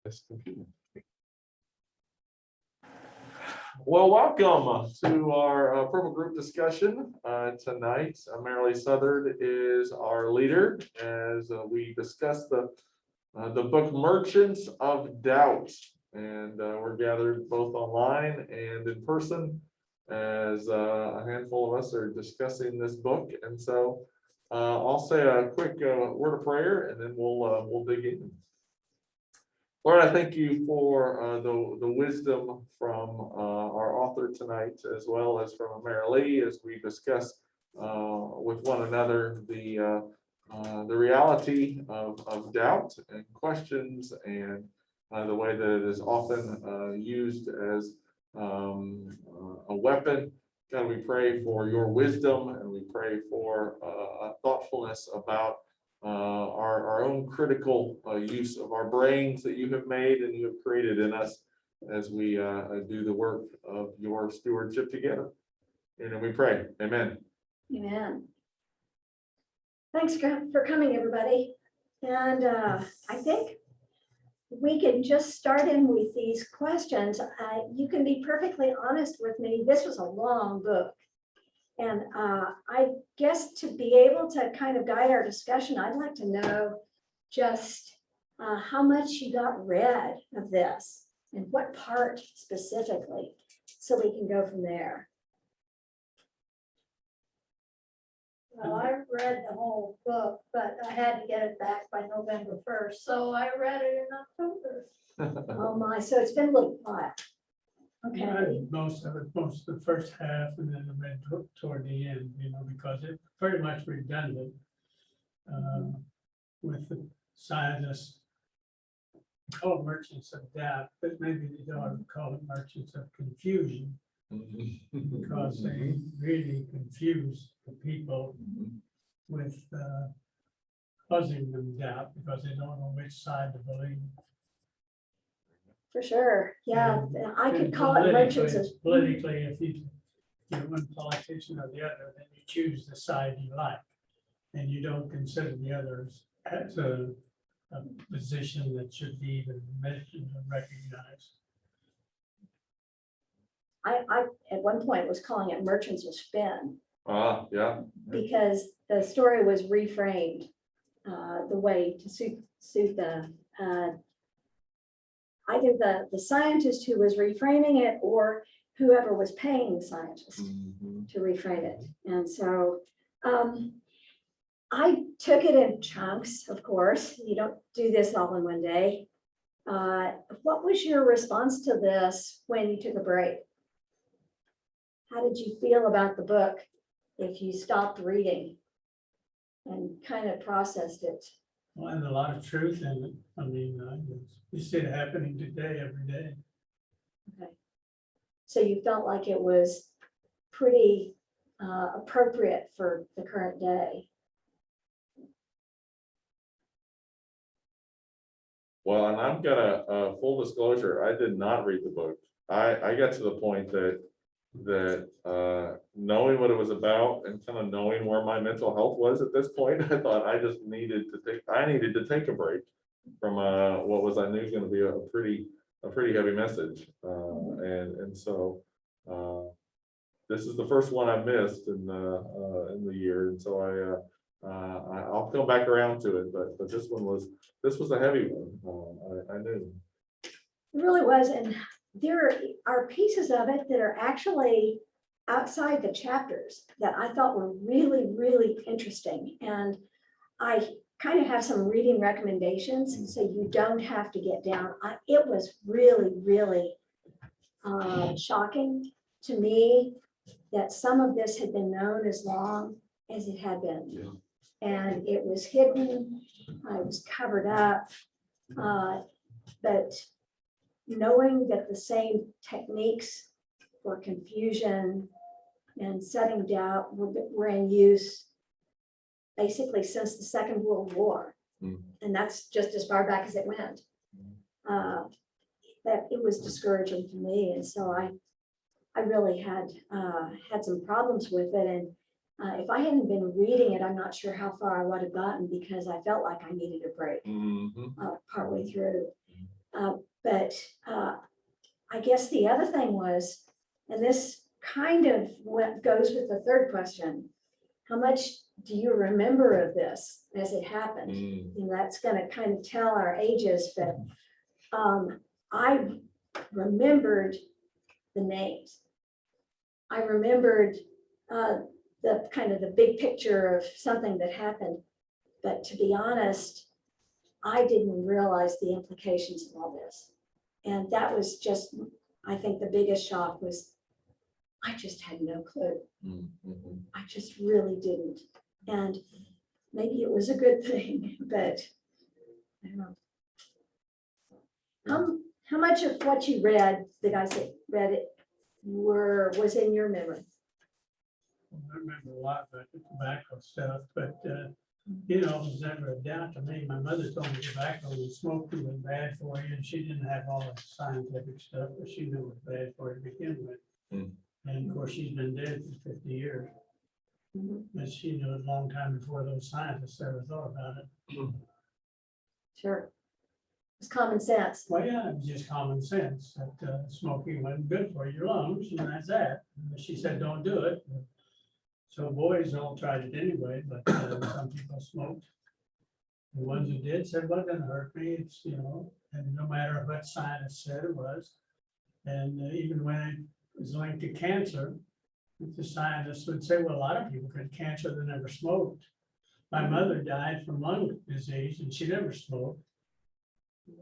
This computer. Well, welcome to our Purple Group discussion tonight. Marilee Southard is our leader as we discuss the book Merchants of Doubt, and we're gathered both online and in person as a handful of us are discussing this book. And so I'll say a quick word of prayer, and then we'll dig in. Lord, I thank you for the wisdom from our author tonight, as well as from Marilee, as we discuss with one another the reality of doubt and questions, and the way that it is often used as a weapon. God, we pray for your wisdom, and we pray for thoughtfulness about our own critical use of our brains that you have made and you have created in us as we do the work of your stewardship together. And we pray, amen. Amen. Thanks for coming, everybody. And I think we can just start in with these questions. You can be perfectly honest with me. This was a long book. And I guess to be able to kind of guide our discussion, I'd like to know just how much you got read of this and what part specifically, so we can go from there. Well, I read the whole book, but I had to get it back by November 1st, so I read it in October. Oh my, so it's been a little while. Okay. I read most of the first half, and then I read toward the end, because it's pretty much redundant with the scientists. Call it merchants of doubt, but maybe they ought to call it merchants of confusion, because they really confuse the people with causing them doubt because they don't know which side to believe. For sure, yeah, And I could call it merchants of. Politically, if you get one politician or the other, then you choose the side you like, and you don't consider the others as a position that should be even mentioned or recognized. I at one point was calling it merchants of spin Yeah. because the story was reframed the way to suit the either the scientist who was reframing it or whoever was paying the scientist to reframe it. And so I took it in chunks, of course. You don't do this all in one day. What was your response to this when you took a break? How did you feel about the book if you stopped reading and kind of processed it? Well, and a lot of truth in it. I mean, you see it happening today, every day. Okay. So you felt like it was pretty appropriate for the current day. Well, and I've got a full disclosure. I did not read the book. I got to the point that knowing what it was about and kind of knowing where my mental health was at this point, I thought I just needed to take a break from what was I knew was going to be a pretty heavy message, and so this is the first one I missed in the year, and so I'll come back around to it, but this was a heavy one. I knew. It really was, and there are pieces of it that are actually outside the chapters that I thought were really, really interesting. And I kind of have some reading recommendations so you don't have to get down. It was really, really shocking to me that some of this had been known as long as it had been. Yeah. And it was hidden, it was covered up, but knowing that the same techniques for confusion and setting doubt were in use basically since the Second World War. And that's just as far back as it went. That it was discouraging to me. And so I really had some problems with it. And if I hadn't been reading it, I'm not sure how far I would have gotten because I felt like I needed a break partway through. But I guess the other thing was, and this kind of what goes with the third question, how much do you remember of this as it happened? And that's going to kind of tell our ages, but I remembered the names. I remembered the kind of the big picture of something that happened. But to be honest, I didn't realize the implications of all this. And that was just, I think the biggest shock was, I just had no clue. I just really didn't. And maybe it was a good thing, but I don't know. How much of what you read, the guys that read it, was in your memory? I remember a lot about the tobacco stuff, but, you know, it was never a doubt to me. My mother told me tobacco and smoking was bad for you, and she didn't have all the scientific stuff, but she knew it was bad for you to begin with. And of course, she's been dead for 50 years. But she knew it a long time before those scientists ever thought about it. Sure. It's common sense. Well, yeah, it was just common sense that smoking wasn't good for your lungs, and that's that. And she said, don't do it. So boys all tried it anyway, but some people smoked. The ones who did said, well, it doesn't hurt me. It's, you know, and no matter what scientists said it was. And even when it was linked to cancer, the scientists would say, well, a lot of people had cancer that never smoked. My mother died from lung disease and she never smoked.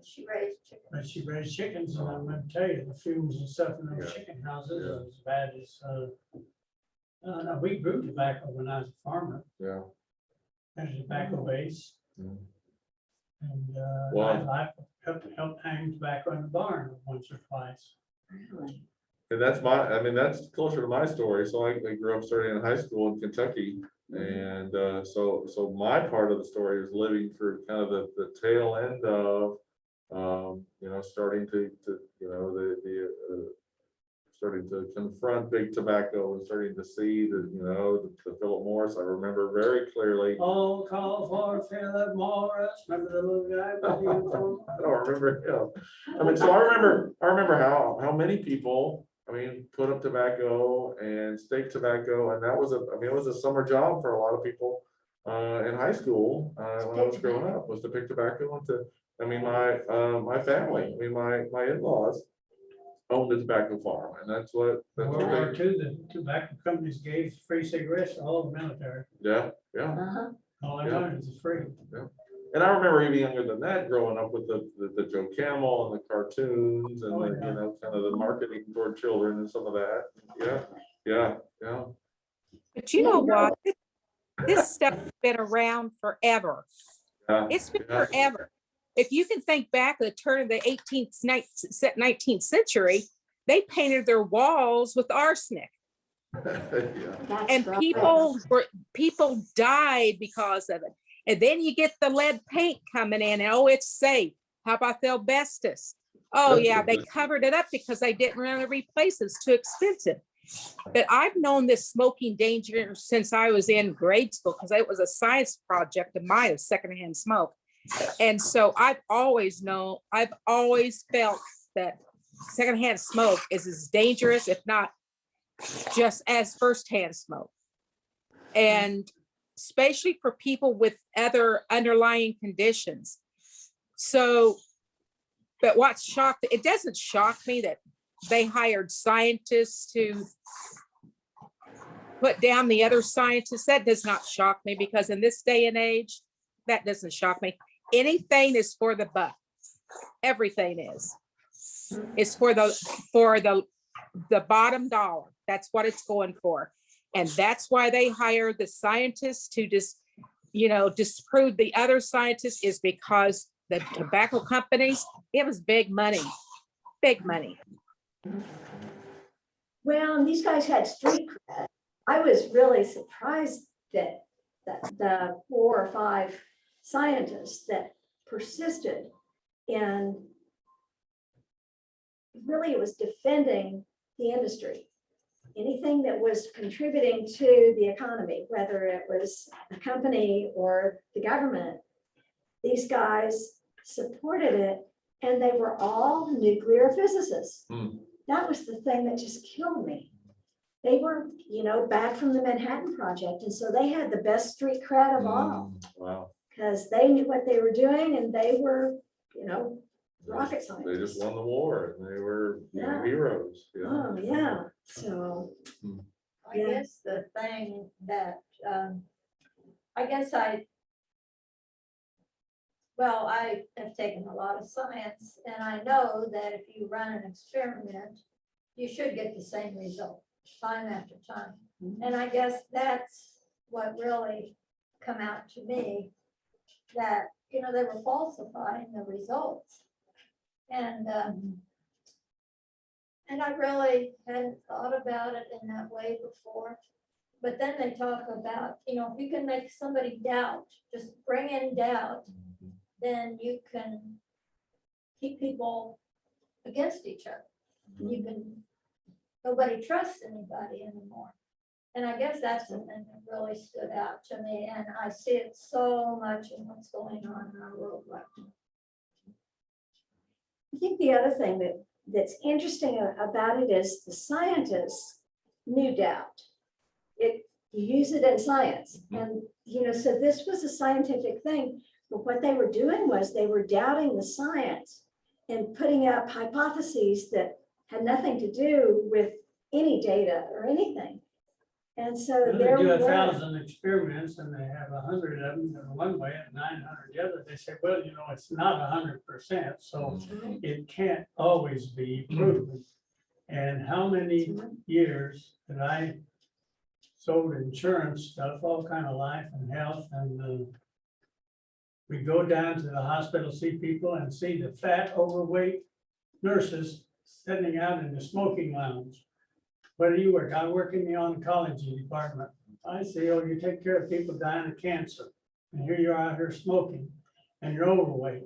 She raised chickens. But she raised chickens, and I'm going to tell you, the fumes and stuff in those chicken houses are as bad as, no, we grew tobacco when I was a farmer. Yeah. There's a tobacco base. And Wow. I've helped hang tobacco in the barn once or twice. Really? And that's I mean, that's closer to my story. So I grew up starting in high school in Kentucky. And so my part of the story is living through kind of the tail end of, you know, starting to you know, starting to confront big tobacco and starting to see the, you know, the Philip Morris. I remember very clearly. Oh, call for Philip Morris. Remember the little guy? I don't remember him. I mean, so I remember how many people, I mean, put up tobacco and stake tobacco, and that was it was a summer job for a lot of people in high school when I was growing up, was to pick tobacco and to, I mean, my family, I mean, my in-laws owned a tobacco farm, and that's what World War II, the tobacco companies gave free cigarettes to all the military. Yeah. All they wanted was free. And I remember even younger than that, growing up with the Joe Camel and the cartoons and the, you know, kind of the marketing toward children and some of that. Yeah. But you know what? This stuff's been around forever. It's been forever. If you can think back at the turn of the 19th century, they painted their walls with arsenic. And people died because of it. And then you get the lead paint coming in, and oh, it's safe. How about the asbestos? Oh yeah, they covered it up because they didn't want to replace it. It's too expensive. But I've known this smoking danger since I was in grade school, because it was a science project of mine of secondhand smoke. And so I've always felt that secondhand smoke is as dangerous, if not just as firsthand smoke. And especially for people with other underlying conditions. So, but what shocked, it doesn't shock me that they hired scientists to put down the other scientists. That does not shock me, because in this day and age, that doesn't shock me. Anything is for the buck. Everything is. It's for the bottom dollar. That's what it's going for. And that's why they hire the scientists to just, you know, disprove the other scientists, is because the tobacco companies, it was big money. Well, and these guys had street cred. I was really surprised that the 4 or 5 scientists that persisted in, really it was defending the industry. Anything that was contributing to the economy, whether it was a company or the government, these guys supported it And they were all nuclear physicists. Hmm. That was the thing that just killed me. They were, back from the Manhattan Project. And so they had the best street cred of all, Wow. because they knew what they were doing and they were, rocket They just scientists. won the war and they were Yeah. heroes. Yeah. Oh, yeah. So, I Yeah. guess the thing that, I guess well, I have taken a lot of science and I know that if you run an experiment, you should get the same result time after time. And I guess that's what really come out to me, that, they were falsifying the results. And I really hadn't thought about it in that way before. But then they talk about, if you can make somebody doubt, just bring in doubt, then you can keep people against each other. Nobody trusts anybody anymore. And I guess that's the thing that really stood out to me. And I see it so much in what's going on in our world right now. I think the other thing that's interesting about it is the scientists knew doubt. You use it in science. And, so this was a scientific thing, but what they were doing was they were doubting the science and putting up hypotheses that had nothing to do with any data or anything. And so Well, there they we do were. 1,000 experiments and they have 100 of them in one way and 900 the other. They say, well, it's not 100%, so it can't always be proven. And how many years that I sold insurance stuff, all kind of life and health, and we go down to the hospital, see people and see the fat, overweight nurses sitting out in the smoking lounge. Where do you work? I work in the oncology department. I say, you take care of people dying of cancer. And here you are out here smoking and you're overweight.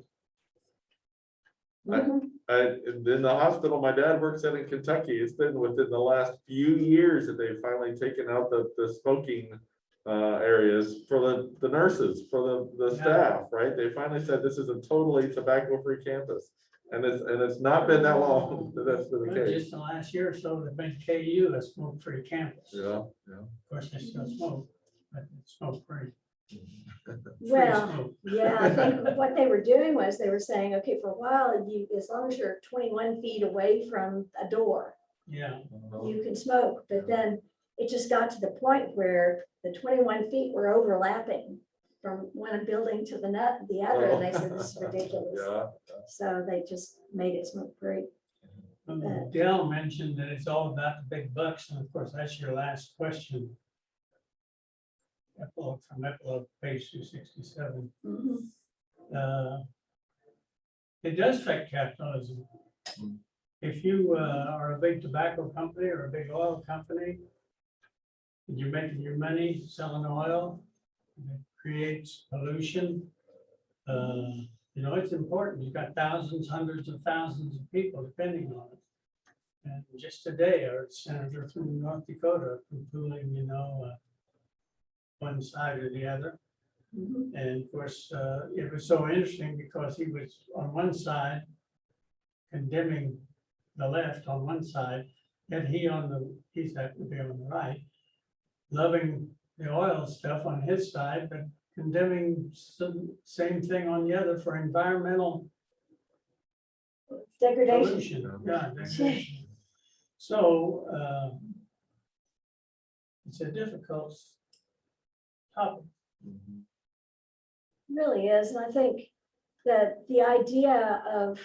Mhm. In the hospital my dad works at in Kentucky, it's been within the last few years that they've finally taken out the smoking areas for the nurses, for the Yeah. staff, right? They finally said this is a totally tobacco-free campus. And it's not been that long that that's been the Well, case. just the last year or so, they've been KU, a smoke-free campus. Yeah, Of course, they still smoke, but it's smoke-free. Well, Smoke. yeah, I think what they were doing was they were saying, okay, for a while, as long as you're 21 feet away from a door, Yeah, you can smoke. But then it just got to the point where the 21 feet were overlapping from one building to the other. And they said, this is ridiculous. Yeah. So they just made it smoke free. Dell mentioned that it's all about the big bucks, and of course, that's your last question. Epilogue, page 267. It does affect capitalism. If you are a big tobacco company or a big oil company, and you're making your money selling oil, it creates pollution. It's important. You've got thousands, hundreds of thousands of people depending on it. And just today, our senator from North Dakota from pooling, one side or the other. And of course, it was so interesting because he was on one side condemning the left on one side, and he's had to be on the right, loving the oil stuff on his side, but condemning some same thing on the other for environmental Degradation. pollution. Yeah, degradation. So it's a difficult topic. Really is. And I think that the idea of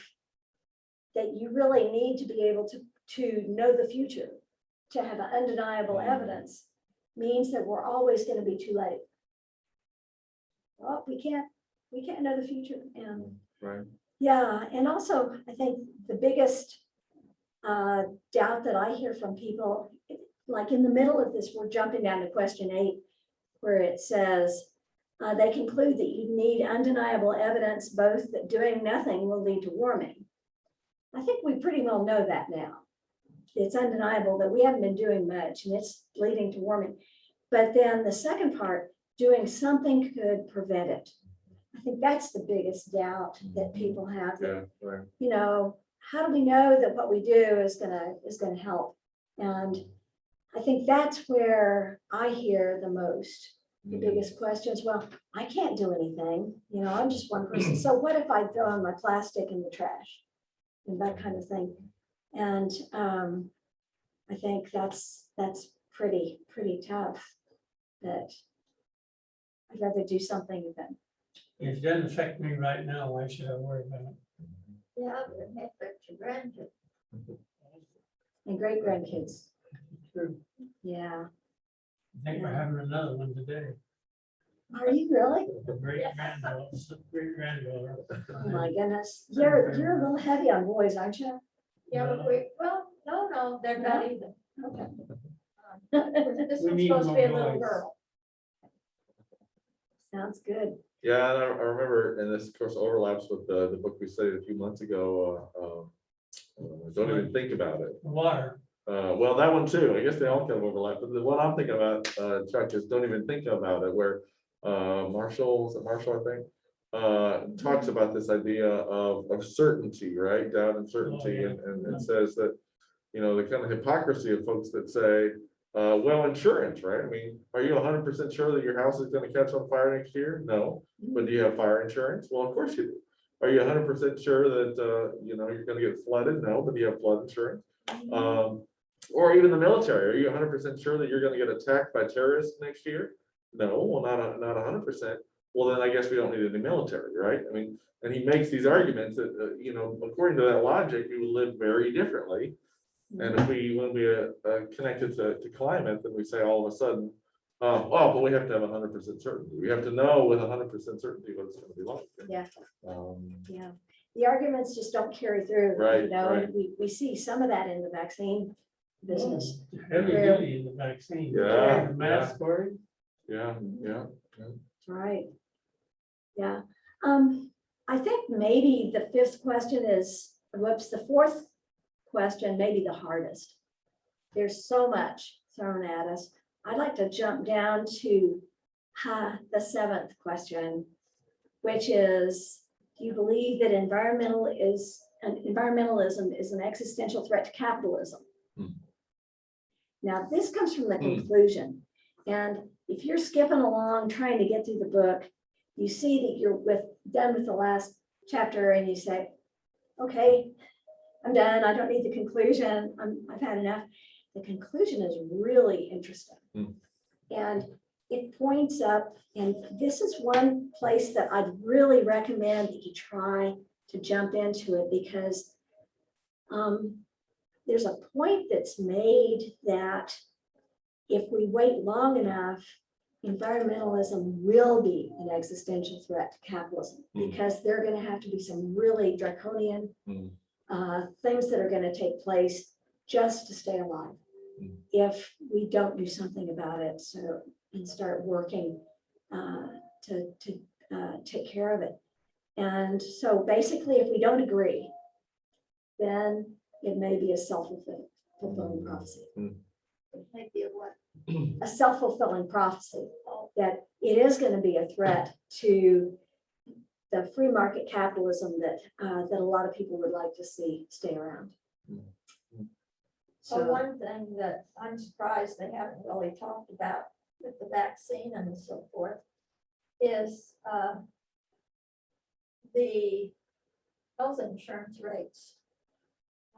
that you really need to be able to know the future, to have undeniable evidence, means that we're always going to be too late. Well, we can't know the future. And Right. yeah, and also I think the biggest doubt that I hear from people, like in the middle of this, we're jumping down to question 8, where it says, they conclude that you need undeniable evidence both that doing nothing will lead to warming. I think we pretty well know that now. It's undeniable that we haven't been doing much and it's leading to warming. But then the second part, doing something could prevent it. I think that's the biggest doubt that people have. that, Yeah, right. You know, how do we know that what we do is gonna help? And I think that's where I hear the most, the biggest questions. Well, I can't do anything, you know, I'm just one person. So what if I throw in my plastic in the trash? And that kind of thing. And I think that's pretty tough. That I'd rather do something than, If it doesn't affect me right now, why should I worry about it? Yeah, but it may affect your grandkids. and great grandkids. True. Yeah. I think we're having another one today. Are you really? Great granddaughter. Oh my goodness. You're a little heavy on boys, aren't you? Yeah, but no, they're not either. Okay. This We one's need supposed to be a more little boys. girl. Sounds good. Yeah, and I remember, and this of course overlaps with the book we studied a few months ago. Don't even think about it. Water. Well, that one too. I guess they all kind of overlap, but the one I'm thinking about, Chuck, is don't even think about it, where Marshall, is it Marshall, I think, talks about this idea of certainty, right? Doubt and certainty, yeah. and it says that, you know, the kind of hypocrisy of folks that say, well, insurance, right? I mean, are you 100% sure that your house is gonna catch on fire next year? No, but do you have fire insurance? Well, of course you do. Are you 100% sure that, you know, you're gonna get flooded? No, but do you have flood insurance? Or even the military, are you 100% sure that you're gonna get attacked by terrorists next year? No, well, not 100%. Well, then I guess we don't need any military, right? I mean, and he makes these arguments that, you know, according to that logic, we would live very differently. And if when we connect it to climate, then we say all of a sudden, oh, but we have to have 100% certainty. We have to know with 100% certainty what it's gonna be like. Yeah, Um, yeah. The arguments just don't carry through, Right, you know, right. and we see some of that in the vaccine business. Heavy duty in the vaccine. Yeah, The mask for it. Yeah, yeah. Right. Yeah. I think maybe the fifth question is, the fourth question may be the hardest. There's so much thrown at us. I'd like to jump down to the seventh question, which is, do you believe that environmentalism is an existential threat to capitalism? Now, this comes from the conclusion. And if you're skipping along trying to get through the book, you see that you're done with the last chapter and you say, okay, I'm done. I don't need the conclusion. I've had enough. The conclusion is really interesting. And it points up, and this is one place that I'd really recommend that you try to jump into it, because there's a point that's made that if we wait long enough, environmentalism will be an existential threat to capitalism, because there are going to have to be some really draconian things that are going to take place just to stay alive if we don't do something about it. So, and start working to take care of it. And so basically, if we don't agree, then it may be a self-fulfilling prophecy. Maybe a what? A self-fulfilling prophecy that it is going to be a threat to the free market capitalism that a lot of people would like to see stay around. So one thing that I'm surprised they haven't really talked about with the vaccine and so forth is the health insurance rates.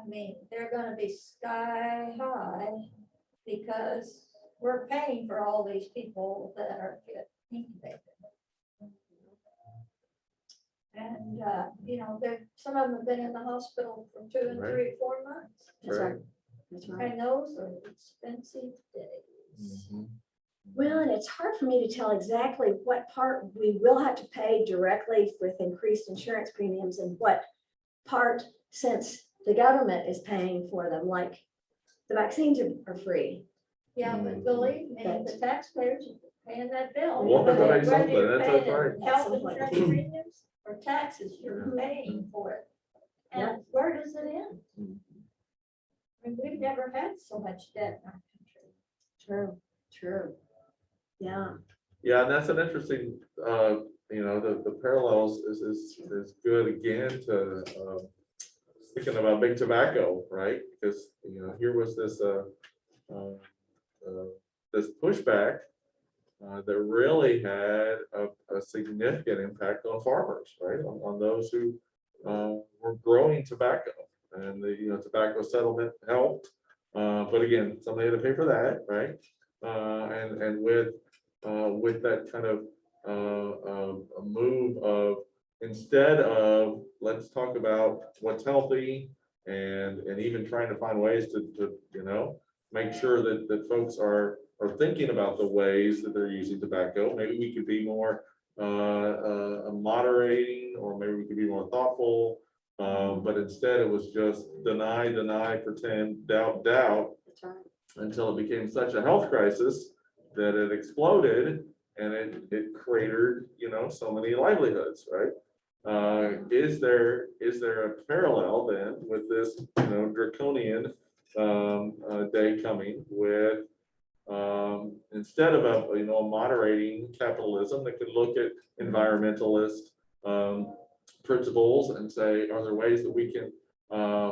I mean, they're gonna be sky high because we're paying for all these people that are incubated. And, you know, some of them have been in the hospital for 2 and 3, 4 months. That's right. That's right. And those are expensive days. Well, and it's hard for me to tell exactly what part we will have to pay directly with increased insurance premiums and what part, since the government is paying for them, like the vaccines are free. Yeah, but believe me, the taxpayers are paying that bill. We'll have to Whether pay something, you're that's paying right. Health insurance premiums or taxes, you're paying for it. Yeah. And where does it end? I mean, we've never had so much debt in our country. True. Yeah. Yeah, and that's an interesting the parallels is good again to, thinking about big tobacco, right? Because, here was this, this pushback that really had a significant impact on farmers, right? On those who were growing tobacco, and the tobacco settlement helped. But again, somebody had to pay for that, right? And with that kind of a move of, instead of let's talk about what's healthy, and even trying to find ways to make sure that folks are thinking about the ways that they're using tobacco. Maybe we could be more moderating, or maybe we could be more thoughtful. But instead it was just deny, pretend, doubt, That's right. until it became such a health crisis that it exploded, and it cratered, so many livelihoods, right? Is there a parallel then with this, draconian day coming with, instead of a moderating capitalism that could look at environmentalist principles and say, are there ways that we can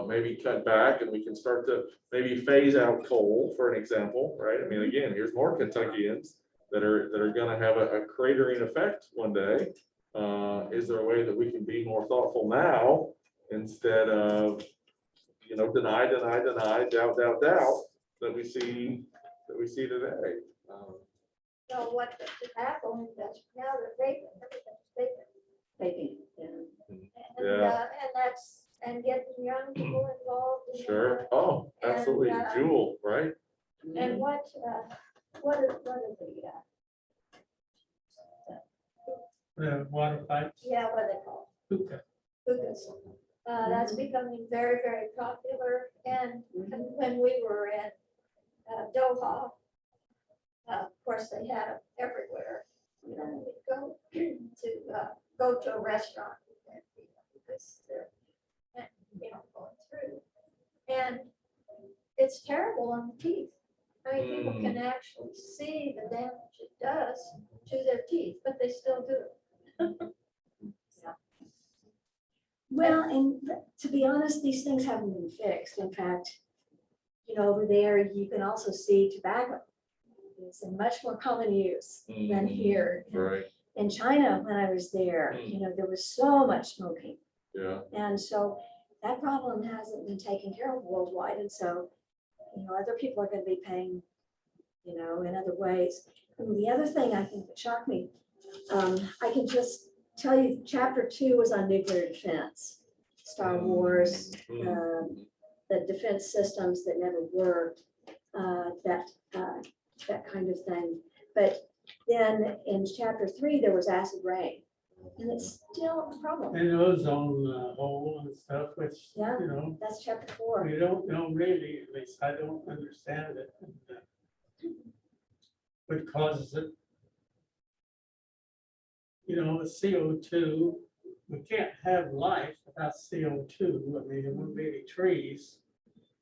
maybe cut back, and we can start to maybe phase out coal, for an example, right? I mean, again, here's more Kentuckians that are going to have a cratering effect one day. Is there a way that we can be more thoughtful now, instead of deny, doubt that we see today? So what the tobacco industry, now they're vaping, everything's vaping. Maybe, yeah. And getting young people involved. in Sure. that. Oh, absolutely. And, Jewel, right? And what is The water pipes, what are they called? hookah. Hookahs. That's becoming very, very popular. And when we were in Doha, of course, they had them everywhere. We'd go to a restaurant because they're, going through. And it's terrible on the teeth. I mean, people can actually see the damage it does to their teeth, but they still do it. Well, and to be honest, these things haven't been fixed. In fact, over there, you can also see tobacco. It's in much more common use than here. Right. In China, when I was there, there was so much smoking. Yeah. And so that problem hasn't been taken care of worldwide. And so, other people are going to be paying, in other ways. And the other thing I think that shocked me, I can just tell you, chapter 2 was on nuclear defense, Star Wars, the defense systems that never worked, that kind of thing. But then in chapter 3, there was acid rain, and it's still a problem. And ozone hole and stuff, which, Yeah. That's chapter 4. we don't know really, at least I don't understand it. What causes it? CO2, we can't have life without CO2. I mean, there wouldn't be any trees,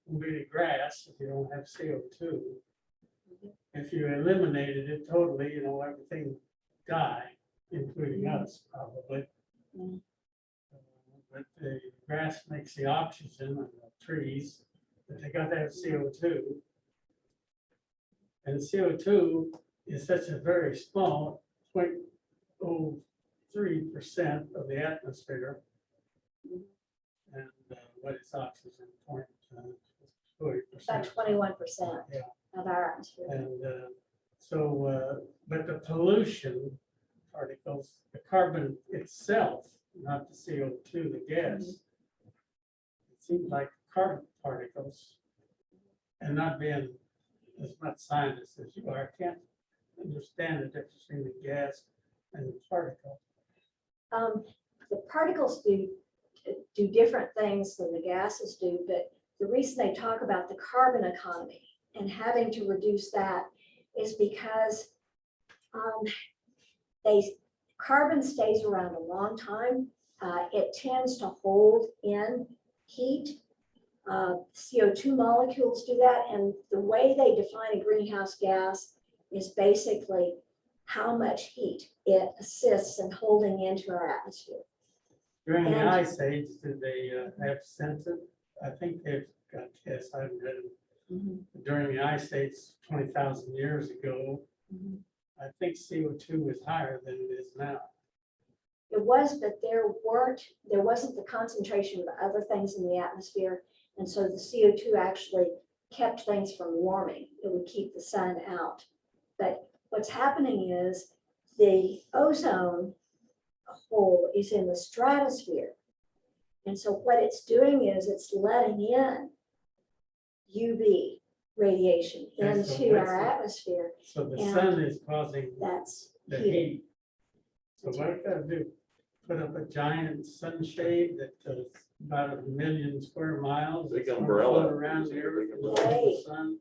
there wouldn't be any grass if you don't have CO2. If you eliminated it totally, everything would die, including us probably. But the grass makes the oxygen and the trees, but they got to have CO2. And CO2 is such a very small 0.03% of the atmosphere. And what is oxygen? 40%. About 21% Yeah. of our atmosphere. And but the pollution particles, the carbon itself, not the CO2, the gas, it seems like carbon particles, and not being as much scientist as you are, I can't understand the difference between the gas and the particle. The particles do different things than the gases do, but the reason they talk about the carbon economy and having to reduce that is because carbon stays around a long time. It tends to hold in heat. CO2 molecules do that, and the way they define a greenhouse gas is basically how much heat it assists in holding into our atmosphere. During the And- ice age, did they have census? I think they've got tests, I haven't read them. During the ice age, 20,000 years ago, I think CO2 was higher than it is now. It was, but there wasn't the concentration of other things in the atmosphere. And so the CO2 actually kept things from warming. It would keep the sun out. But what's happening is the ozone hole is in the stratosphere. And so what it's doing is it's letting in UV radiation Okay, so into what's our the- atmosphere. So the And sun is causing That's the heating. heat. So what I gotta do, put up a giant sunshade that is about 1,000,000 square miles. Big it's gonna umbrella. float around the earth and look at the Right. sun.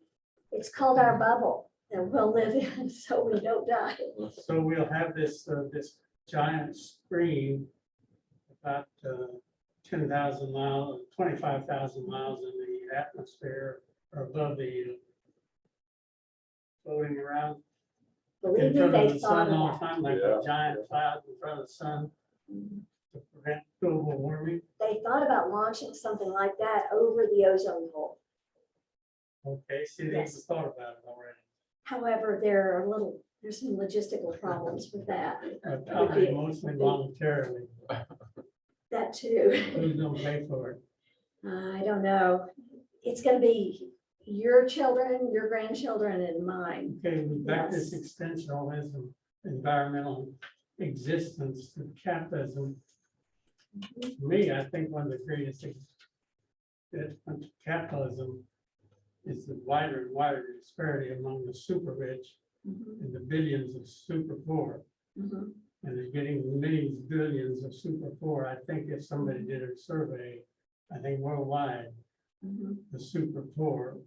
It's called our bubble that we'll live in so we don't die. So we'll have this, this giant screen about 10,000 miles, 25,000 miles in the atmosphere or above the floating around Believe in me, front of they the thought sun all of the that. time, like Yeah. a giant cloud in front of the sun to prevent global warming. They thought about launching something like that over the ozone hole. Okay, see, they've Yes. thought about it already. However, there's some logistical problems with that. But probably mostly voluntarily. That too. Who's gonna pay for it? I don't know. It's gonna be your children, your grandchildren, and mine. Okay, back to this Yes. existentialism, environmental existence to capitalism. To me, I think one of the greatest things capitalism is the wider and wider disparity among the super rich Mhm, and the billions of super poor. mhm. And they're getting millions, billions of super poor. I think if somebody did a survey, I think worldwide, Mhm, the super poor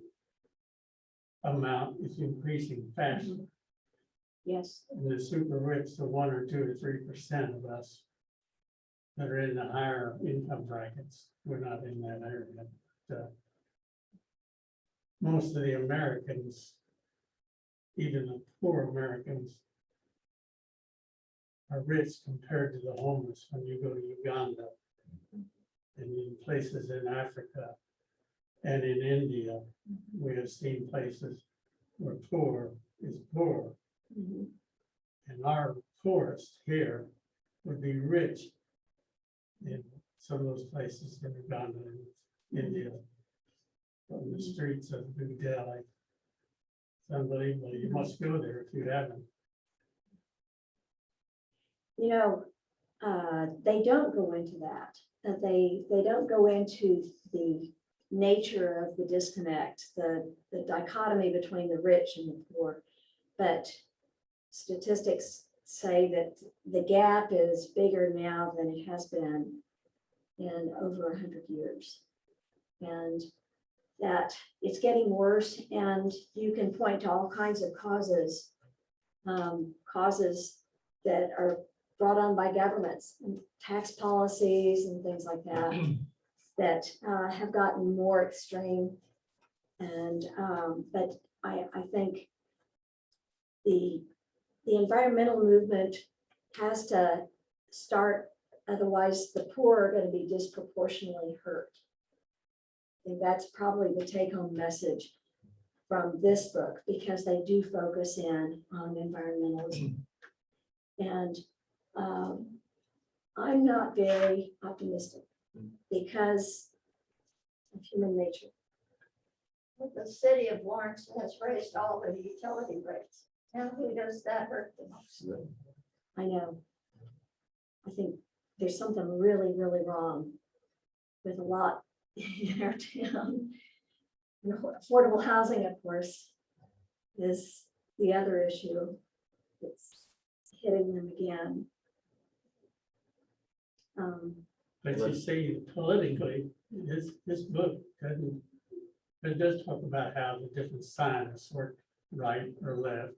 amount is increasing fast. mhm. Yes, And the super rich, the 1 or 2 or 3% of us that are in the higher income brackets, we're not in that area. But, most of the Americans, even the poor Americans, are rich compared to the homeless when you go to Uganda and in places in Africa and in India. We have seen places where poor is poor. mhm. And our poorest here would be rich in some of those places in Uganda and India. On the streets of New Delhi. It's unbelievable. You must go there if you haven't. You know, they don't go into that. They don't go into the nature of the disconnect, the dichotomy between the rich and the poor. But statistics say that the gap is bigger now than it has been in over 100 years. And that it's getting worse, and you can point to all kinds of causes, causes that are brought on by governments, and tax policies and things like that, that have gotten more extreme. And, but I think the environmental movement has to start, otherwise the poor are going to be disproportionately hurt. I think that's probably the take-home message from this book, because they do focus in on environmentalism. And I'm not very optimistic because of human nature. But the city of Lawrence has raised all the utility rates. And who does that hurt the most? I know. I think there's something really, really wrong with a lot in our town. And affordable housing, of course, is the other issue that's hitting them again. But you see, politically, this book doesn't, it does talk about how the different scientists work right or left,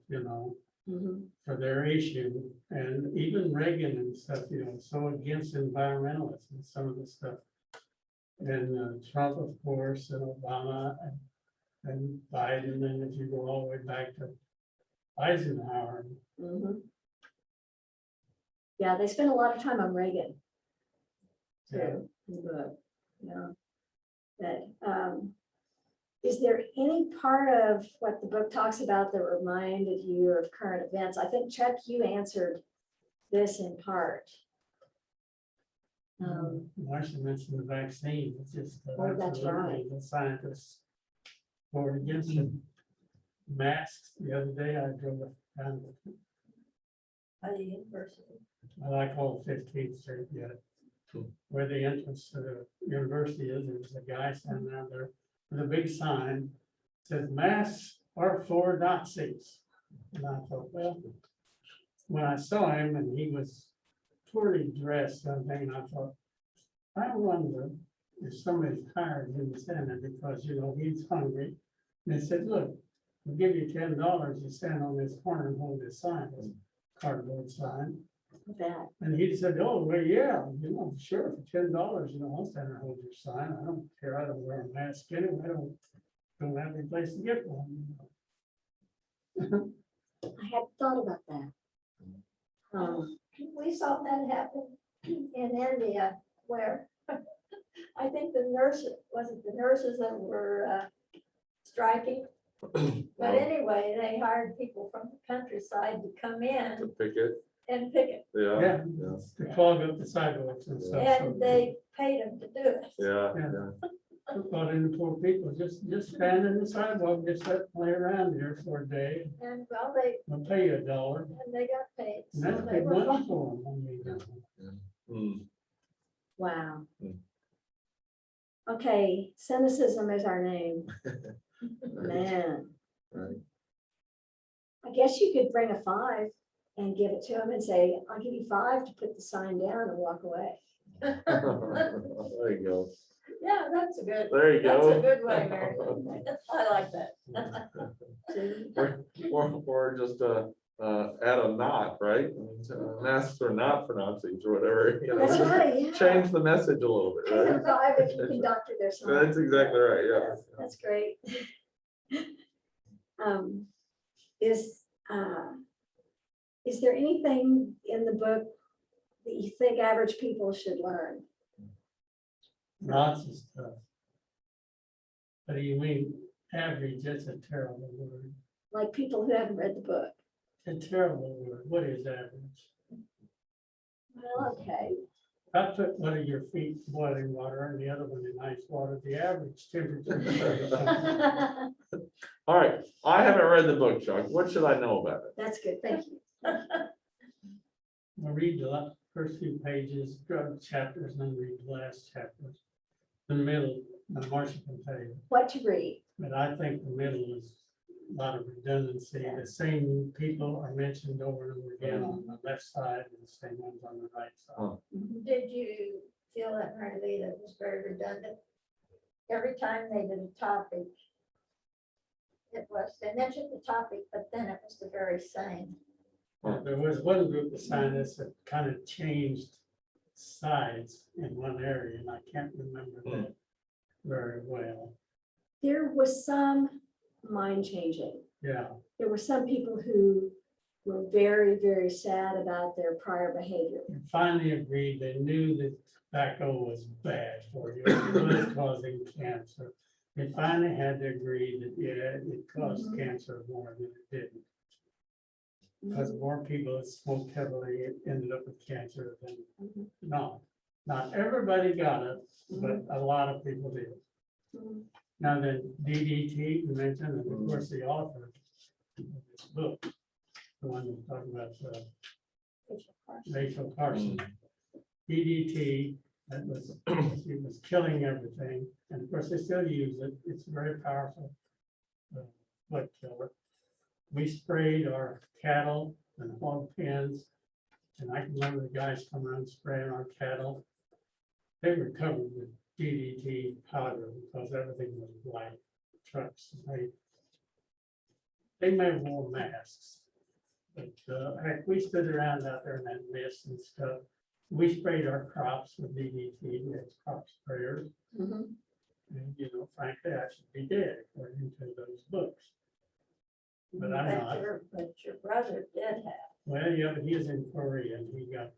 Mhm. for their issue. And even Reagan and stuff, so against environmentalists and some of the stuff. And Trump, of course, and Obama and Biden, and if you go all the way back to Eisenhower. Mhm. Yeah, they spent a lot of time on Reagan. Yeah. Too, in the book, yeah. But, is there any part of what the book talks about that reminded you of current events? I think Chuck, you answered this in part. Marcia mentioned the vaccine, it's just. Oh, that's right. The scientists were against it. Masks, the other day I drove down, At the university. I like all 15th Street yet. Where the entrance to the university is, there's a guy standing out there with a big sign, says masks are for Nazis. And I thought, well, when I saw him and he was poorly dressed, and I thought, I wonder if somebody's hired him to stand there because, you know, he's hungry. And they said, look, we'll give you $10, you stand on this corner and hold this sign, this cardboard sign. That, And he said, oh, well, yeah, you know, sure, for $10, you know, I'll stand there and hold your sign. I don't care, I don't wear a mask anyway, I don't have any place to get one. I had thought about that. We saw that happen in India where I think the nurses, was it the nurses that were striking? But anyway, they hired people from the countryside to come To in pick it, and pick it. yeah, Yeah, yeah, to clog up the sidewalks and stuff. And they paid them to do it. yeah, Yeah. yeah. Thought in the poor people, just stand in the sidewalk, just let play around here for a day, And well, they, we'll pay you $1. and they got paid. And So that's they big were money fine. for them. I mean, Mm. Wow. Hmm. Okay, cynicism is our name. Man. Right. I guess you could bring a 5 and give it to him and say, I'll give you 5 to put the sign down and walk away. There you go. Yeah, that's a good, There you that's a go. good way, Mary. I like that. Or just add a not, right? Masks are not for Nazis or whatever, you That's know, right, yeah. change the message a little bit, Give them right? 5 if you can doctor their sign. That's exactly right, yeah. Yes, that's great. Is there anything in the book that you think average people should learn? lots of stuff. What do you mean, average, that's a terrible word, Like people who haven't read the book? a terrible word, what is average? Well, okay. I put one of your feet in boiling water and the other one in ice water, the average temperature. is 30 something. All right, I haven't read the book, Chuck. What should I know about it? That's good, thank you. I'll read the first few pages, drug chapters, and then read the last chapters. The middle, Marcia can tell you, What to read? but I think the middle is a lot of redundancy. The same people are mentioned over and over again on the left side and the same ones on the right side. Did you feel that, Mary Lee, that was very redundant? Every time they did a topic, they mentioned the topic, but then it was the very same. There was one group of scientists that kind of changed sides in one area, and I can't remember that very well. There was some mind changing. Yeah, There were some people who were very, very sad about their prior behavior. we finally agreed, they knew that tobacco was bad for you, it was causing cancer. They finally had to agree that, yeah, it caused cancer more than it didn't. Because more people that smoked heavily, it ended up with cancer than not. Not everybody got it, but a lot of people did. Mhm. Now then, DDT, you mentioned, and of course, the author of this book, the one that's talking about Rachel Carson. DDT, that was, it was killing everything, and of course, they still use it. It's a very powerful blood killer. We sprayed our cattle and hog pens, and I can remember the guys coming around spraying our cattle. They were covered with DDT powder because everything was white. Trucks, they may have worn masks, but heck, we stood around out there in that mist and stuff. We sprayed our crops with DDT, we had crop sprayers, Mhm. and you know, frankly, I should be dead according to those books. but I'm not. But your brother did have. Well, yeah, but he was in Korea and he got.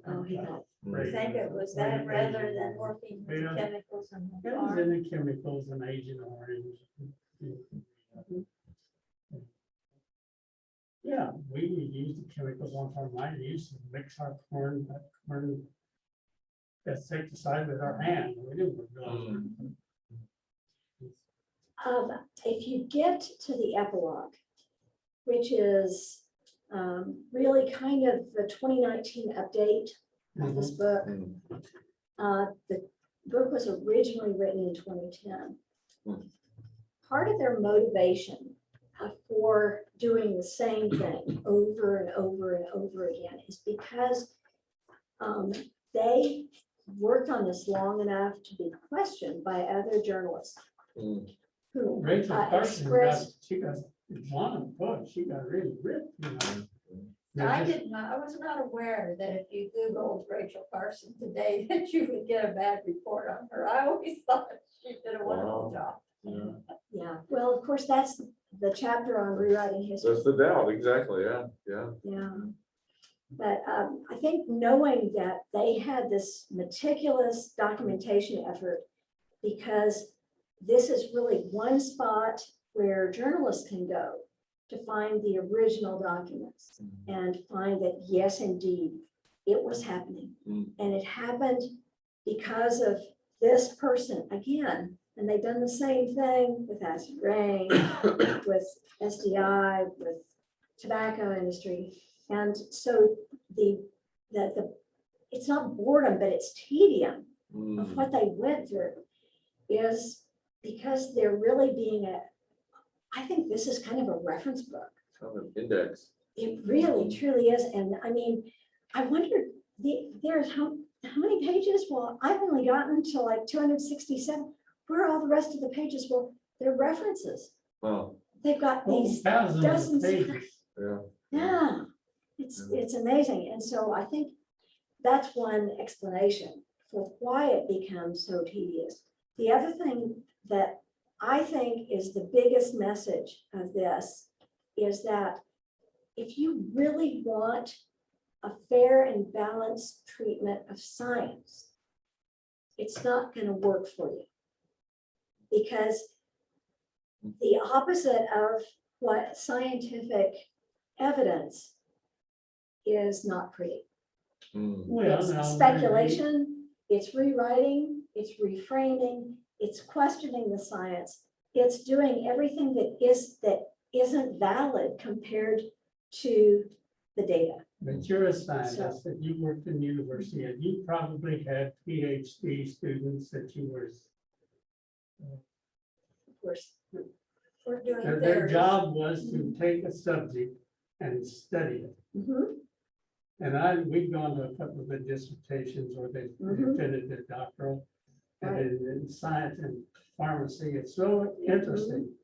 Oh, he got- I think it was that rather than working with the Yeah. chemicals and the It was farm. in the chemicals and Agent Orange. Yeah, we would use the chemicals on our mind, we used to mix our corn insecticide with our hand. We didn't with gloves. If you get to the epilogue, which is really kind of the 2019 update of this book. The book was originally written in 2010. Part of their motivation for doing the same thing over and over and over again is because they worked on this long enough to be questioned by other journalists who Rachel Carson expressed. she got one book, she got really ripped, you know. I did not, I was not aware that if you Googled Rachel Carson today, that you would get a bad report on her. I always thought she did a wonderful job. Yeah, well, of course, that's the chapter on rewriting history. That's the doubt, exactly, yeah. Yeah. But I think knowing that they had this meticulous documentation effort, because this is really one spot where journalists can go to find the original documents and find that, yes, indeed, it was happening. And it happened because of this person again. And they've done the same thing with acid rain, with SDI, with tobacco industry. And so it's not boredom, but it's tedium of what they went through is because they're really I think this is kind of a reference book. Kind of index. It really truly is. And I mean, I wonder, there's how many pages? Well, I've only gotten to like 267. Where are all the rest of the pages? Well, they're references. Wow, They've got these Thousands of dozens of pages. yeah. yeah, it's amazing. And so I think that's one explanation for why it becomes so tedious. The other thing that I think is the biggest message of this is that if you really want a fair and balanced treatment of science, it's not going to work for you. Because the opposite of what scientific evidence is not pretty. Well, It's now, speculation, it's rewriting, it's reframing, it's questioning the science. It's doing everything that isn't valid compared to the data. But you're a scientist and you worked in university and you probably had PhD students that you were. Of course, We're doing Their theories. job was to take a subject and study it. mhm, We've gone to a couple of the dissertations where they Mhm. finished their doctoral. And Right. in science and pharmacy, it's so interesting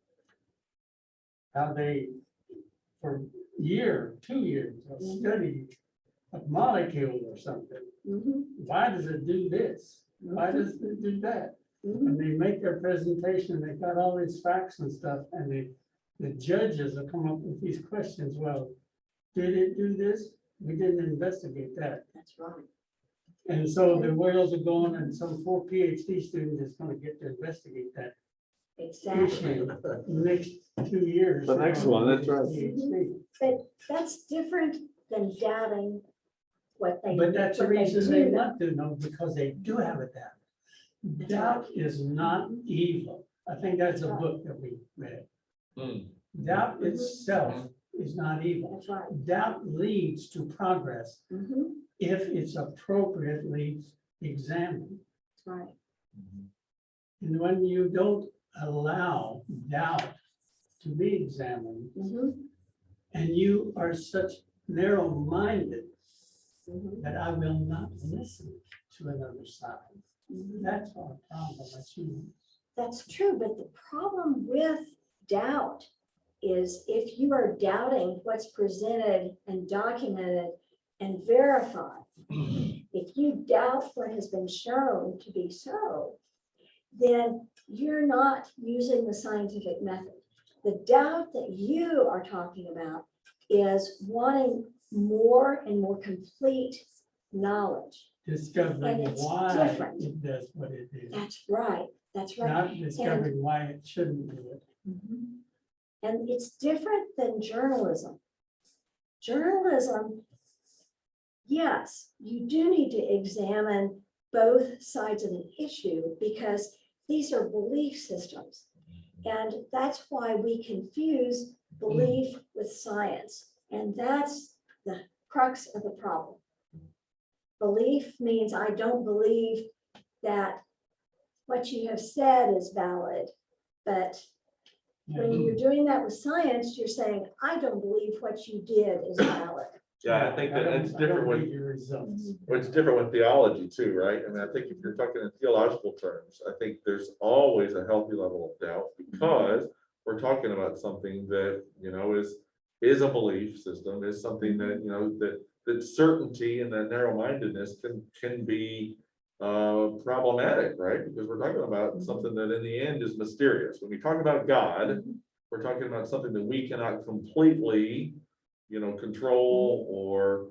how they, for a year, 2 years, they'll Mhm. study a molecule or something. mhm, Why does it do this? Why does it do that? mhm. And they make their presentation, they've got all these facts and stuff, and the judges will come up with these questions. Well, did it do this? We didn't investigate that. That's right. And so the whales are going, and some poor PhD student is gonna get to investigate that Exactly. issue next 2 years. The next one, that's right. PhD. But that's different than doubting what they. But that's the what they reason they do know. want to know, because they do have a doubt. Doubt is not evil. I think that's a book that we read. Doubt itself is not evil. That's right. Doubt leads to progress Mhm, if it's appropriately examined. that's right. And when you don't allow doubt to be examined, Mhm, and you are such narrow-minded mhm, that I will not listen to another side, mhm. that's our problem as humans. That's true, but the problem with doubt is if you are doubting what's presented and documented and verified, if you doubt what has been shown to be so, then you're not using the scientific method. The doubt that you are talking about is wanting more and more complete knowledge. Discovering And it's why different. it does what it is, That's right, that's right. not discovering why it shouldn't do it. Mhm. And it's different than journalism. Journalism, yes, you do need to examine both sides of an issue because these are belief systems. And that's why we confuse belief with science. And that's the crux of the problem. Belief means I don't believe that what you have said is valid, but when you're doing that with science, you're saying, I don't believe what you did is valid. Yeah, I think that it's different with, Your results. it's different with theology too, right? I mean, I think if you're talking in theological terms, I think there's always a healthy level of doubt because we're talking about something that, you know, is a belief system, is something that, you know, that certainty and that narrow-mindedness can be problematic, right? Because we're talking about something that in the end is mysterious. When we talk about God, we're talking about something that we cannot completely, you know, control or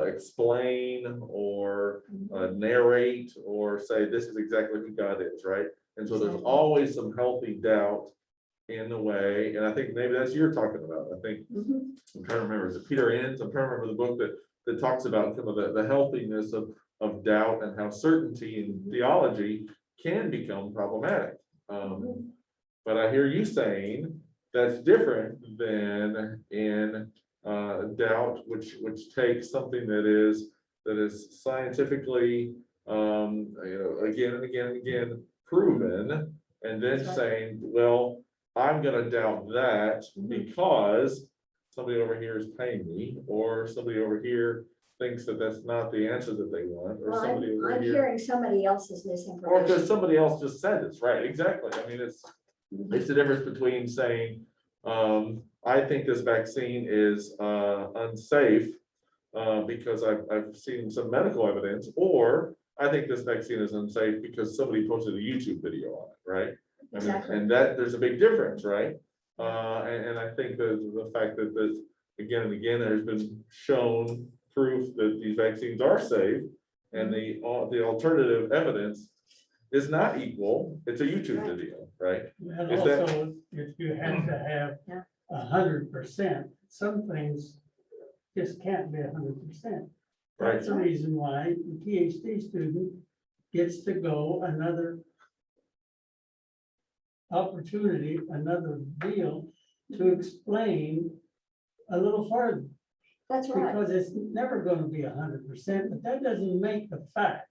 explain or narrate or say this is exactly who God is, right? And so there's Exactly. always some healthy doubt in the way, and I think maybe that's you're talking about. I think Mhm. I'm trying to remember, is it Peter Enns? I'm trying to remember the book that talks about some of the healthiness of doubt and how certainty in theology can become problematic. But I hear you saying that's different than in doubt, which takes something that is scientifically, you know, again and again and again proven, and then That's right. saying, well, I'm gonna doubt that because somebody over here is paying me, or somebody over here thinks that that's not the answer that they want, or Well, somebody over I'm here. hearing somebody else's Or because misinformation. somebody else just said this, right? Exactly. I mean, it's the difference between saying, I think this vaccine is unsafe because I've seen some medical evidence, or I think this vaccine is unsafe because somebody posted a YouTube video on it, right? Exactly. And that, there's a big difference, right? And I think the fact that this, again and again, there's been shown proof that these vaccines are safe, and the alternative evidence is not equal. It's a YouTube Right. video, right? And Is that- also, if you had to have Yeah. 100%, some things just can't be 100%. Right. That's the reason why the PhD student gets to go another opportunity, another deal to explain a little further. That's right. Because it's never gonna be 100%, but that doesn't make the fact.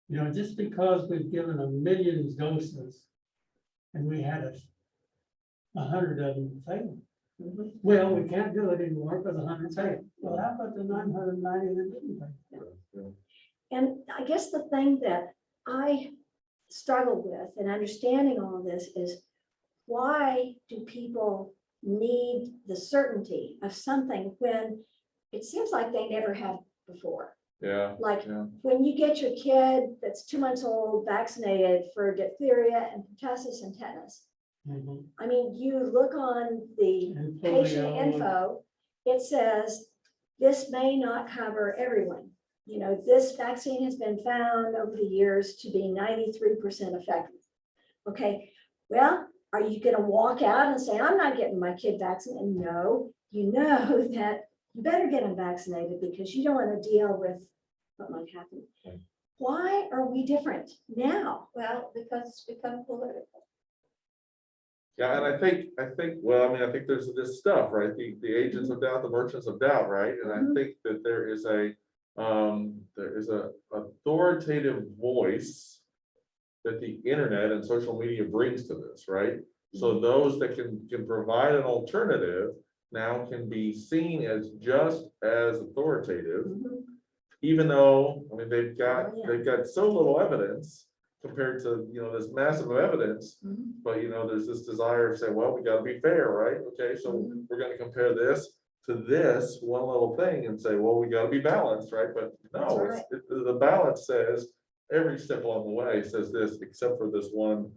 You know, just because we've given a million doses and we had 100 of them fail. Mhm. Well, we can't do it anymore because 100 failed. Well, how about the 990 that didn't fail? And I guess the thing that I struggle with in understanding all of this is why do people need the certainty of something when it seems like they never have before? Yeah. Like Yeah. when you get your kid that's 2 months old vaccinated for diphtheria and pertussis and tetanus. Mhm. I mean, you look on the And patient polio. info, it says this may not cover everyone. You know, this vaccine has been found over the years to be 93% effective. Okay, well, are you gonna walk out and say, I'm not getting my kid vaccinated? No, you know that you better get them vaccinated because you don't want to deal with what might happen. Why are we different now? Well, because it's become political. Yeah, and I think, well, I mean, I think there's this stuff, right? The agents of doubt, the merchants of doubt, right? And I Mhm. think that there is a authoritative voice that the internet and social media brings to this, right? So those that can provide an alternative now can be seen as just as authoritative, Mhm. even though, I mean, they've Oh, yeah. got so little evidence compared to, you know, this massive evidence. Mhm. But, you know, there's this desire to say, well, we gotta be fair, right? Okay, so Mhm. we're gonna compare this to this one little thing and say, well, we gotta be balanced, right? But That's no, right. the balance says, every step along the way says this, except for this one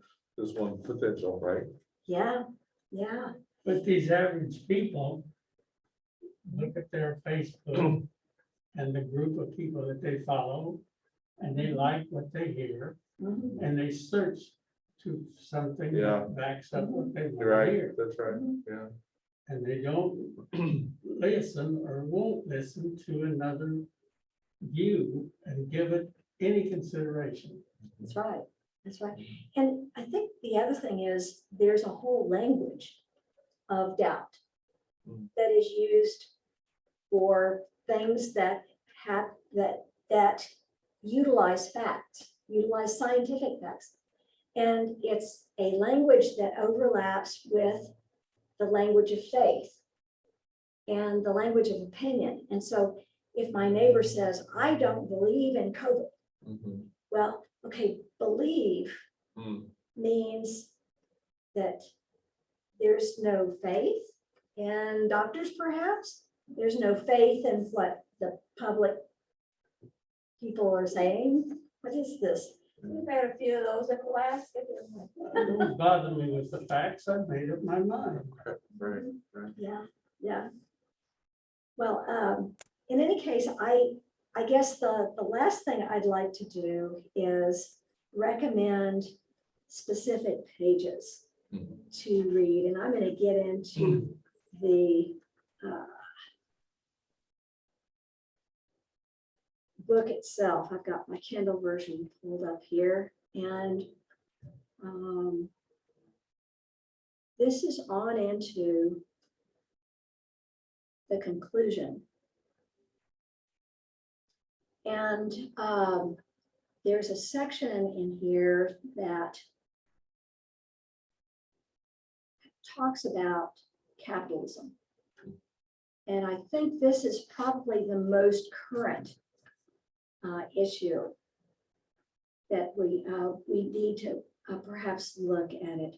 potential, right? Yeah, Yeah, But these average people look at their Facebook and the group of people that they follow, and they like what they hear, mhm, and they search to something Yeah. that backs up what they You're want to right, hear. that's right, mhm. yeah. And they don't listen or won't listen to another view and give it any consideration. That's right. That's right. And I think the other thing is there's a whole language of doubt Mm. that is used for things that that utilize facts, utilize scientific facts. And it's a language that overlaps with the language of faith and the language of opinion. And so if my neighbor says, I don't believe in COVID, Mhm. well, okay, believe Mm. means that there's no faith in doctors, perhaps. There's no faith in what the public people are saying. What is this? We've had a few of those in Alaska, didn't we? Don't bother me with the facts, I've made up my mind. Right, right. Yeah, yeah. Well, in any case, I guess the last thing I'd like to do is recommend specific pages Mhm. to read, and I'm going to get into the book itself. I've got my Kindle version pulled up here, and this is on into the conclusion. And there's a section in here that talks about capitalism. And I think this is probably the most current issue that we need to perhaps look at it.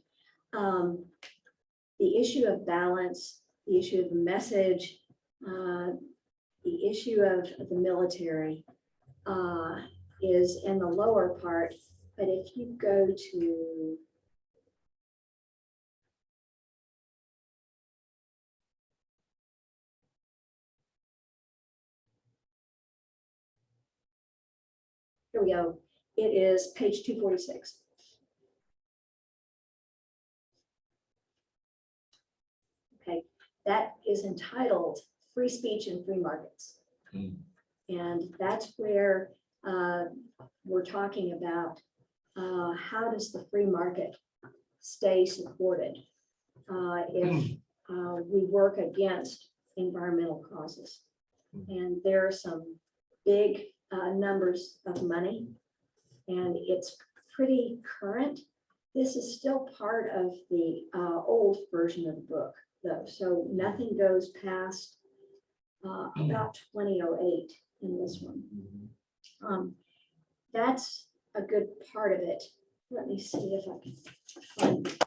The issue of balance, the issue of the message, the issue of the military is in the lower part. But if you go to here we go. It is page 246. Okay, that is entitled Free Speech and Free Markets. Mm. And that's where we're talking about how does the free market stay supported if we work against environmental causes. And there are some big numbers of money, and it's pretty current. This is still part of the old version of the book, though, so nothing goes past about 2008 in this one. That's a good part of it. Let me see if I can find it.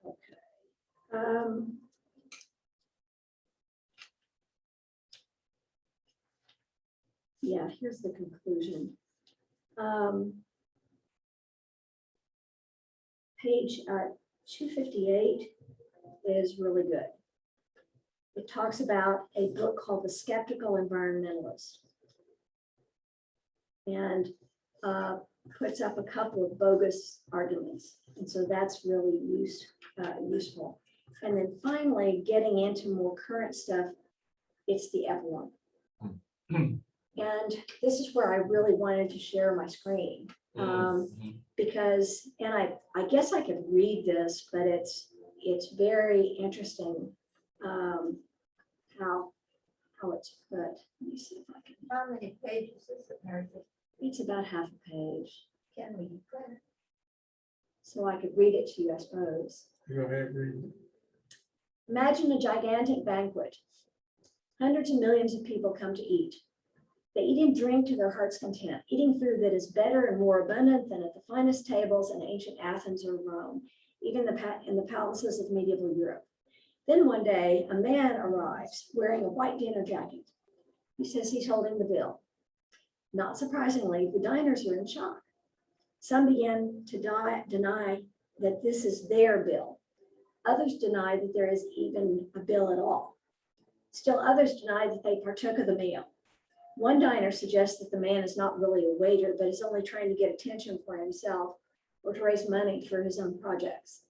Okay. Yeah, here's the conclusion. Page 258 is really good. It talks about a book called The Skeptical Environmentalist, and puts up a couple of bogus arguments. And so that's really useful. And then finally, getting into more current stuff, it's the epilogue. And this is where I really wanted to share my screen. Because, and I guess I could read this, but it's very interesting how it's put. Let me see if I can. How many pages is it, Meredith? It's about half a page, Can we print it? so I could read it to you, I suppose. Go ahead, read it. Imagine a gigantic banquet. Hundreds of millions of people come to eat. They eat and drink to their heart's content, eating food that is better and more abundant than at the finest tables in ancient Athens or Rome, even in the palaces of medieval Europe. Then one day, a man arrives wearing a white dinner jacket. He says he's holding the bill. Not surprisingly, the diners were in shock. Some began to deny that this is their bill. Others deny that there is even a bill at all. Still others deny that they partook of the meal. One diner suggests that the man is not really a waiter, but is only trying to get attention for himself or to raise money for his own projects.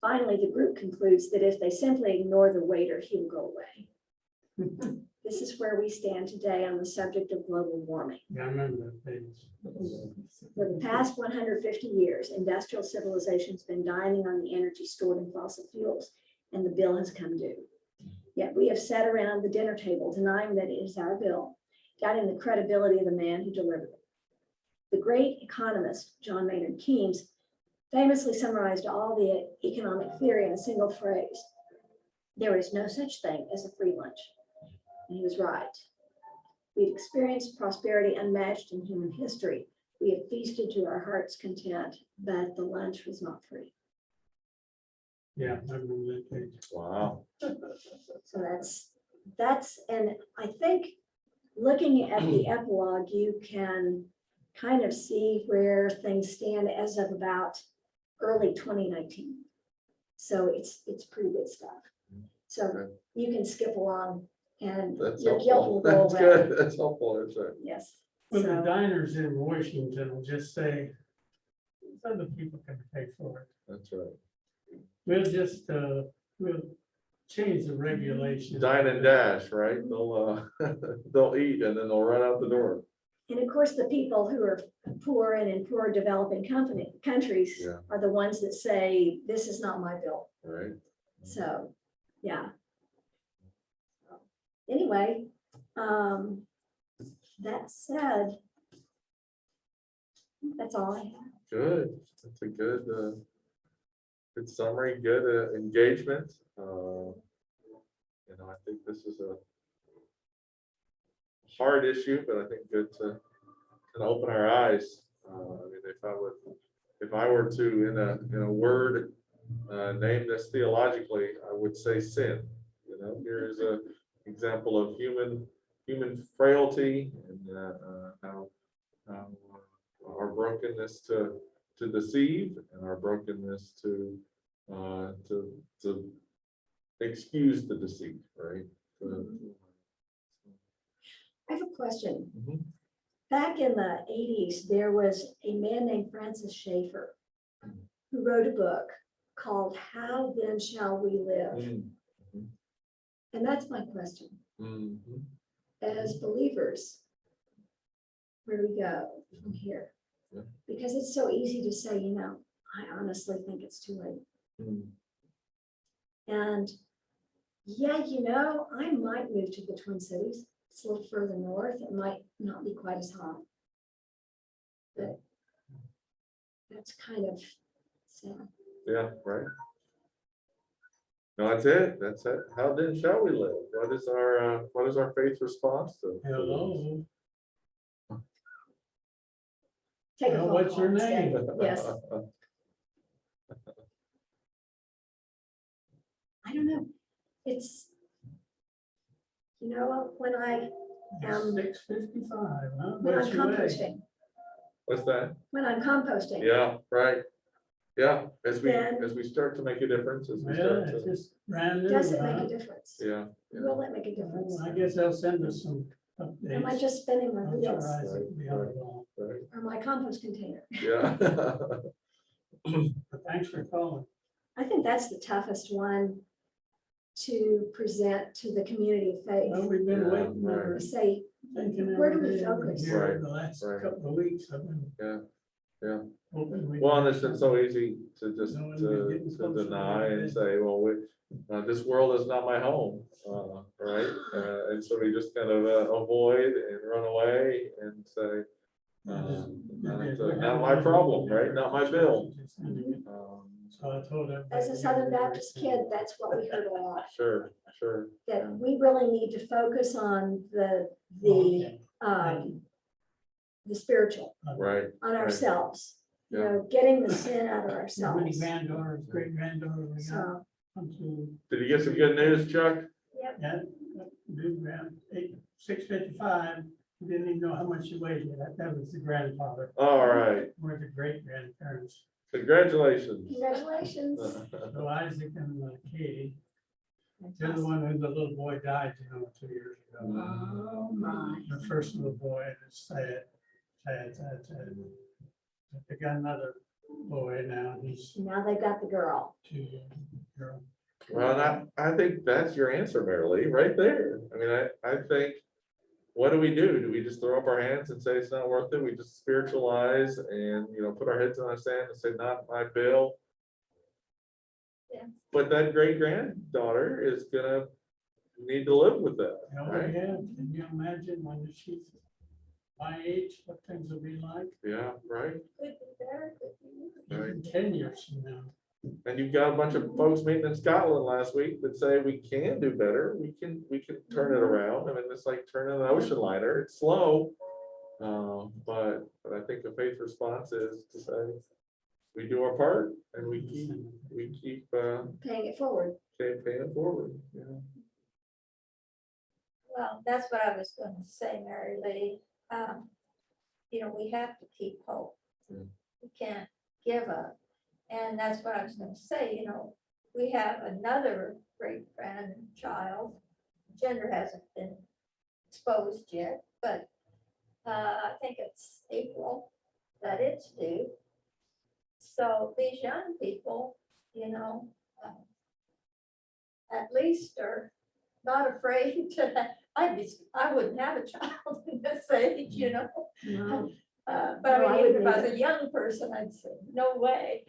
Finally, the group concludes that if they simply ignore the waiter, he will go away. This is where we stand today on the subject of global warming. Yeah, I remember that page. For the past 150 years, industrial civilization has been dining on the energy stored in fossil fuels, and the bill has come due. Yet we have sat around the dinner table denying that it is our bill, doubting the credibility of the man who delivered it. The great economist, John Maynard Keynes, famously summarized all the economic theory in a single phrase: there is no such thing as a free lunch. And he was right. We've experienced prosperity unmatched in human history. We have feasted to our heart's content, but the lunch was not free. Yeah, I remember that page. Wow. So and I think looking at the epilogue, you can kind of see where things stand as of about early 2019. So it's pretty good stuff. So Okay. you can skip along and That's your guilt will helpful. go That's away. good. That's helpful. That's right. Yes. Well, the So, diners in Washington will just say, other people can pay for it. That's right. We'll just, we'll change the regulation. Dine and dash, right? They'll, they'll eat and then they'll run out the door. and of course, the people who are poor and in poor developing countries Yeah. are the ones that say, this is not my bill. Right. So, yeah. Anyway, that said, that's all I have. Good. That's a good, good summary, good engagement. You know, I think this is a hard issue, but I think good to kind of open our eyes. I mean, if I were to, in a word, name this theologically, I would say sin. You know, here is a example of human frailty and how our brokenness to deceive and our brokenness to excuse the deceit, right? I have a question. Mhm. Back in the 80s, there was a man named Francis Schaeffer who wrote a book called How Then Shall We Live? Mhm. And that's my question. Mhm. As believers, where do we go from here? Yeah. Because it's so easy to say, you know, I honestly think it's too late. Mhm. And yeah, you know, I might move to the Twin Cities. It's a little further north. It might not be quite as hot. But that's kind of sad. Yeah, right. No, that's it. That's it. How then shall we live? What is our faith response to? Hello, Take a Well, phone what's call your instead. name? Yes, I don't know. It's, you know, when I'm 6:55, huh? when I'm What's your age? composting, What's that? when I'm composting. Yeah, right. Yeah, as Then- we start to make a difference, as we Yeah, start it's to, just brand new, Does it huh? make a difference? yeah. Will it make a difference? Well, I guess they'll send us some Am I updates. just spinning my I'm wheels sure Isaac will be on it all. Right, or my compost container? yeah. But thanks for calling. I think that's the toughest one to present to the community of Well, faith. we've been Yeah, waiting, right. over Say, thinking where do every we day over focus? here Right, the last right. couple of weeks. I've been Yeah, yeah. hoping we. Well, and it's been so easy to just No, we're getting to closer deny every and day. say, well, this world is not my home, right? And so we just kind of avoid and run away and say, not my problem, right? Not my bill. So I told everybody. as a Southern Baptist kid, that's what we heard a lot, Sure, sure. that we really need to focus on the spiritual, Right, on Right. ourselves, you Yeah. know, getting the sin out of How many ourselves. granddaughters, great granddaughter we got? So, Come to, did you get some good news, Chuck? yep, yeah, do grand, 6:55, You didn't even know how much you weighed. That was the grandfather. All right, We're the great grandparents. congratulations. Congratulations. So Isaac and Katie, they're the one who the little boy died, 2 years ago. Oh, my. The first little boy, and it's sad. But they got another boy now, he's Now they've got the girl. 2 years old. Well, and I think that's your answer, Marilee, right there. I mean, I think, what do? Do we just throw up our hands and say it's not worth it? We just spiritualize and, put our heads in the sand and say, not my bill. Yeah. But that great granddaughter is gonna need to live with that, Oh, right? yeah, can you imagine when she's my age, what things will be like Yeah, right, Could be better, could be worse. right. in 10 years from now? And you've got a bunch of folks meeting in Scotland last week that say we can do better. We can turn it around. I mean, it's like turning an ocean liner. It's slow. But I think the faith response is to say, we do our part and we keep Paying it forward. paying it forward. Yeah. Well, that's what I was going to say, Mary Lee. We have to keep hope. Mm. We can't give up. And that's what I was going to say, we have another great grandchild. Gender hasn't been exposed yet, but I think it's April that it's due. So these young people, at least are not afraid to, I wouldn't have a child in this age, No. But No, I I mean, if wouldn't I was either. a young person, I'd say, no way.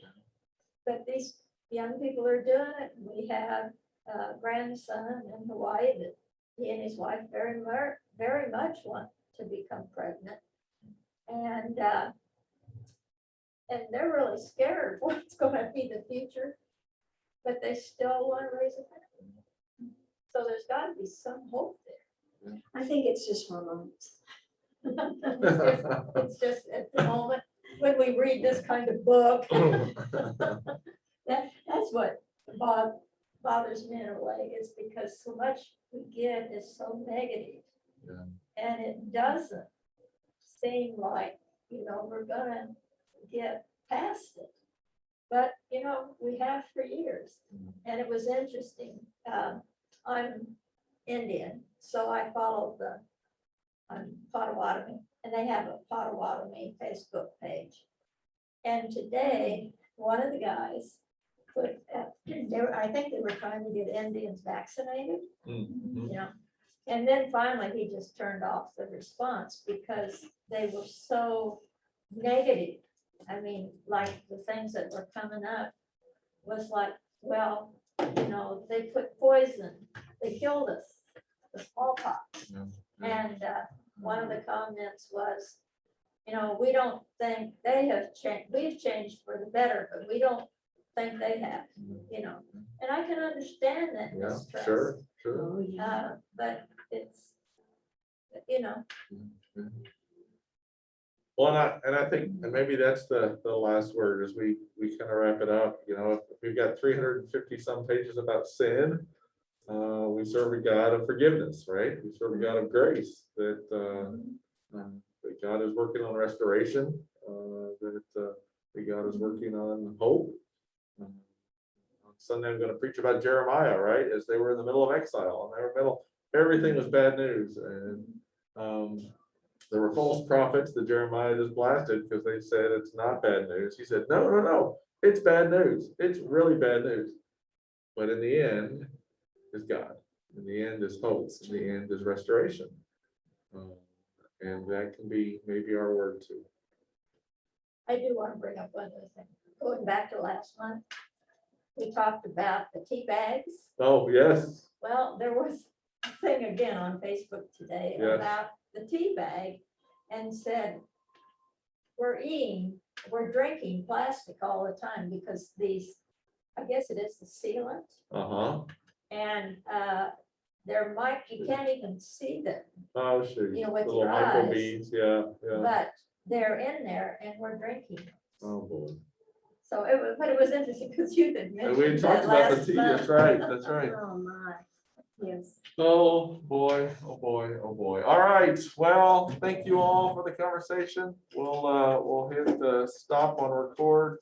But these young people are doing it. We have a grandson in Hawaii that he and his wife very much want to become pregnant. And they're really scared what's going to be the future, but they still want to raise a family. So there's got to be some hope there. I think it's just hormones. It's just at the moment, when we read this kind of book, that's what bothers me in a way, is because so much we get is so negative. Yeah. And it doesn't seem like, we're gonna get past it. But, we have for years. And it was interesting. I'm Indian, so I followed Potawatomi, and they have a Potawatomi Facebook page. And today, one of the guys put, I think they were trying to get Indians vaccinated, Mhm. and then finally he just turned off the response because they were so negative. I mean, like the things that were coming up was like, well, they put poison, they killed us, the smallpox. Yeah. And one of the comments was, we don't think they have changed, we've changed for the better, but we don't think they have, and I can understand that Yeah, mistrust. sure. Oh, yeah. But it's, Well, and I think, and maybe that's the last word as we kind of wrap it up. If we've got 350 some pages about sin, we serve a God of forgiveness, right? We serve a God of grace that God is working on restoration, that God is working on hope. On Sunday, I'm going to preach about Jeremiah, right? As they were in the middle of exile, and they were in the middle, everything was bad news, and there were false prophets that Jeremiah just blasted because they said it's not bad news. He said, no, it's bad news. It's really bad news. But in the end is God. In the end is hope. In the end is restoration. And that can be maybe our word too. I do want to bring up one other thing. Going back to last month, we talked about the tea bags. Oh, yes. Well, there was a thing again on Facebook today Yes. about the tea bag, and said, we're drinking plastic all the time because these, I guess it is the sealant, Uh-huh. and you can't even see them, Oh, shoot. with Little your eyes. microbeads. Yeah. but they're in there and we're drinking them. Oh, boy. So it was interesting because you had And we mentioned talked that about the last tea. month. That's right. That's right. Oh, my. Yes. Oh, boy, oh, boy, oh, boy. All right, well, thank you all for the conversation. We'll hit the stop on record